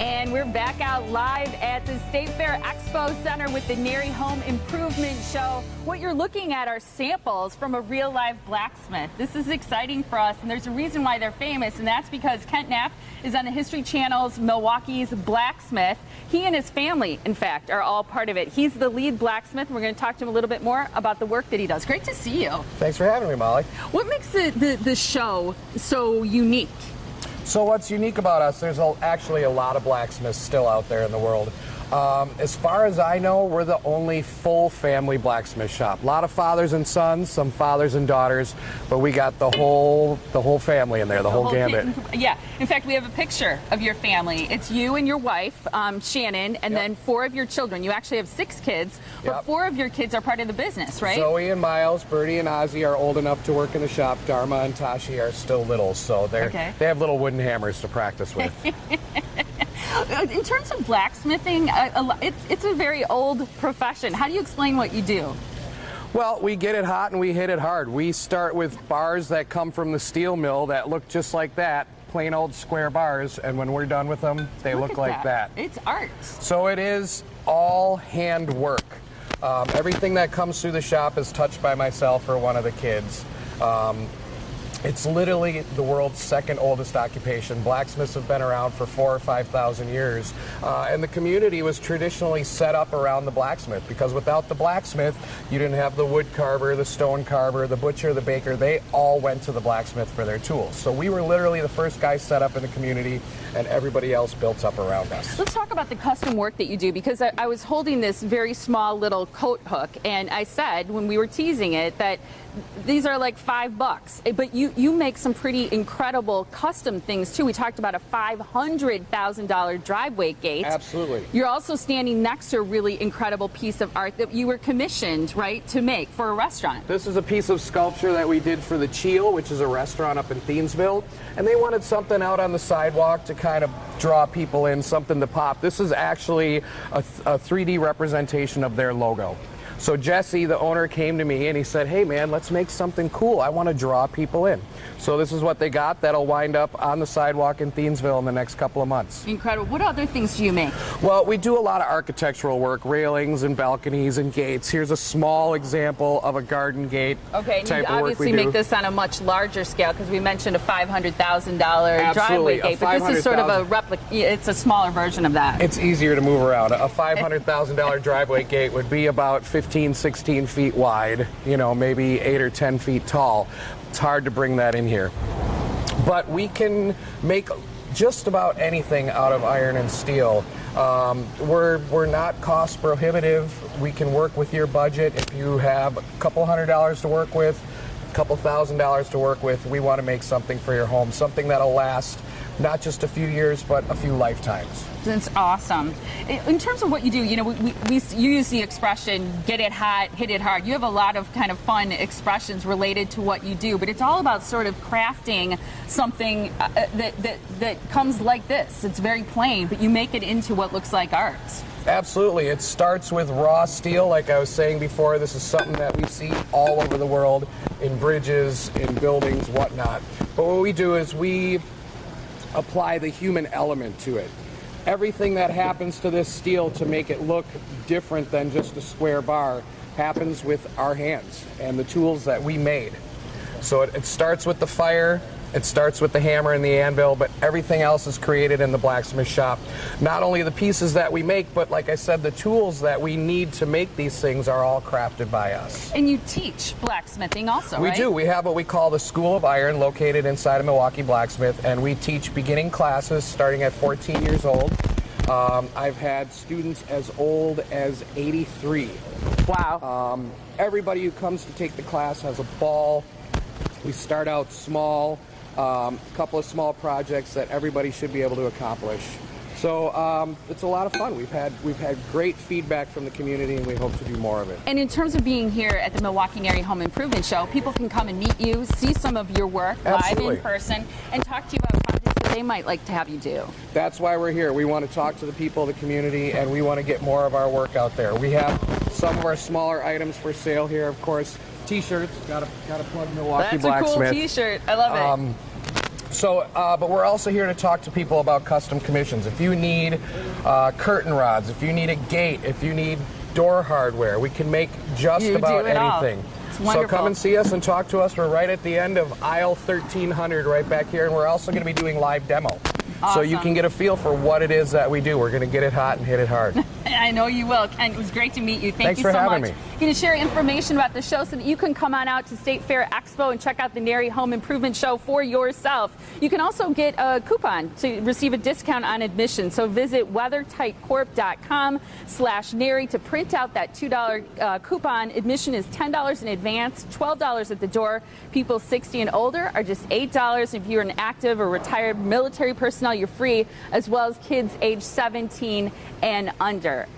And we're back out live at the State Fair Expo Center with the NARI Home Improvement Show. What you're looking at are samples from a real live blacksmith. This is exciting for us, and there's a reason why they're famous, and that's because Kent Knapp is on the History Channel's Milwaukee's Blacksmith. He and his family, in fact, are all part of it. He's the lead blacksmith. We're going to talk to him a little bit more about the work that he does. Great to see you. Thanks for having me, Molly. What makes the show so unique? So what's unique about us, there's actually a lot of blacksmiths still out there in the world. As far as I know, we're the only full family blacksmith shop. A lot of fathers and sons, some fathers and daughters, but we got the whole family in there, the whole gambit. Yeah, in fact, we have a picture of your family. It's you and your wife, Shannon, and then 4 of your children. You actually have 6 kids, but 4 of your kids are part of the business, right? Zoe and Miles, Bertie and Ozzy are old enough to work in the shop. Dharma and Tashi are still little, so they have little wooden hammers to practice with. In terms of blacksmithing, it's a very old profession. How do you explain what you do? Well, we get it hot and we hit it hard. We start with bars that come from the steel mill that look just like that, plain old square bars, and when we're done with them, they look like that. It's art. So it is all hand work. Everything that comes through the shop is touched by myself or one of the kids. It's literally the world's second oldest occupation. Blacksmiths have been around for 4,000 or 5,000 years. And the community was traditionally set up around the blacksmith, because without the blacksmith, you didn't have the wood carver, the stone carver, the butcher, the baker. They all went to the blacksmith for their tools. So we were literally the first guys set up in the community, and everybody else built up around us. Let's talk about the custom work that you do, because I was holding this very small little coat hook, and I said when we were teasing it that these are like $5, but you make some pretty incredible custom things too. We talked about a $500,000 driveway gate. Absolutely. You're also standing next to a really incredible piece of art that you were commissioned, right, to make for a restaurant. This is a piece of sculpture that we did for the Cheel, which is a restaurant up in Thiensville, and they wanted something out on the sidewalk to kind of draw people in, something to pop. This is actually a 3D representation of their logo. So Jesse, the owner, came to me and he said, hey man, let's make something cool. I want to draw people in. So this is what they got. That'll wind up on the sidewalk in Thiensville in the next couple of months. Incredible. What other things do you make? Well, we do a lot of architectural work, railings and balconies and gates. Here's a small example of a garden gate. Okay, and you obviously make this on a much larger scale, because we mentioned a $500,000 driveway gate, but this is sort of a replica. It's a smaller version of that. It's easier to move around. A $500,000 driveway gate would be about 15, 16 feet wide, you know, maybe 8 or 10 feet tall. It's hard to bring that in here. But we can make just about anything out of iron and steel. We're not cost prohibitive. We can work with your budget. If you have a couple $100 to work with, a couple $1,000 to work with, we want to make something for your home, something that'll last not just a few years, but a few lifetimes. That's awesome. In terms of what you do, you know, you use the expression, get it hot, hit it hard. You have a lot of kind of fun expressions related to what you do, but it's all about sort of crafting something that comes like this. It's very plain, but you make it into what looks like art. Absolutely. It starts with raw steel, like I was saying before. This is something that we see all over the world, in bridges, in buildings, whatnot. But what we do is we apply the human element to it. Everything that happens to this steel to make it look different than just a square bar happens with our hands and the tools that we made. So it starts with the fire, it starts with the hammer and the anvil, but everything else is created in the blacksmith shop. Not only the pieces that we make, but like I said, the tools that we need to make these things are all crafted by us. And you teach blacksmithing also, We right? do. We have what we call the School of Iron, located inside of Milwaukee Blacksmith, and we teach beginning classes starting at 14 years old. I've had students as old as 83. Wow. Everybody who comes to take the class has a ball. We start out small, a couple of small projects that everybody should be able to accomplish. So it's a lot of fun. We've had great feedback from the community, and we hope to do more of it. And in terms of being here at the Milwaukee NARI Home Improvement Show, people can come and meet you, see some of your work live in person, and talk to you about projects that they might like to have you do. That's why we're here. We want to talk to the people of the community, and we want to get more of our work out there. We have some of our smaller items for sale here, of course. T-shirts, gotta plug Milwaukee Blacksmith. That's a cool T-shirt. I love it. But we're also here to talk to people about custom commissions. If you need curtain rods, if you need a gate, if you need door hardware, we can make just about anything. So come and see us and talk to us. We're right at the end of aisle 1300 right back here, and we're also going to be doing live demo. Awesome. So you can get a feel for what it is that we do. We're going to get it hot and hit it hard. I know you will. Ken, it was great to meet you. Thanks you so much. Thanks for having me. I'm going to share information about the show so that you can come on out to State Fair Expo and check out the NARI Home Improvement Show for yourself. You can also get a coupon to receive a discount on admission. So visit weathertightcorp.com/NARI to print out that $2 coupon. Admission is $10 in advance, $12 at the door. People 60 and older are just $8. If you're an active or retired military personnel, you're free, as well as kids age 17 and under.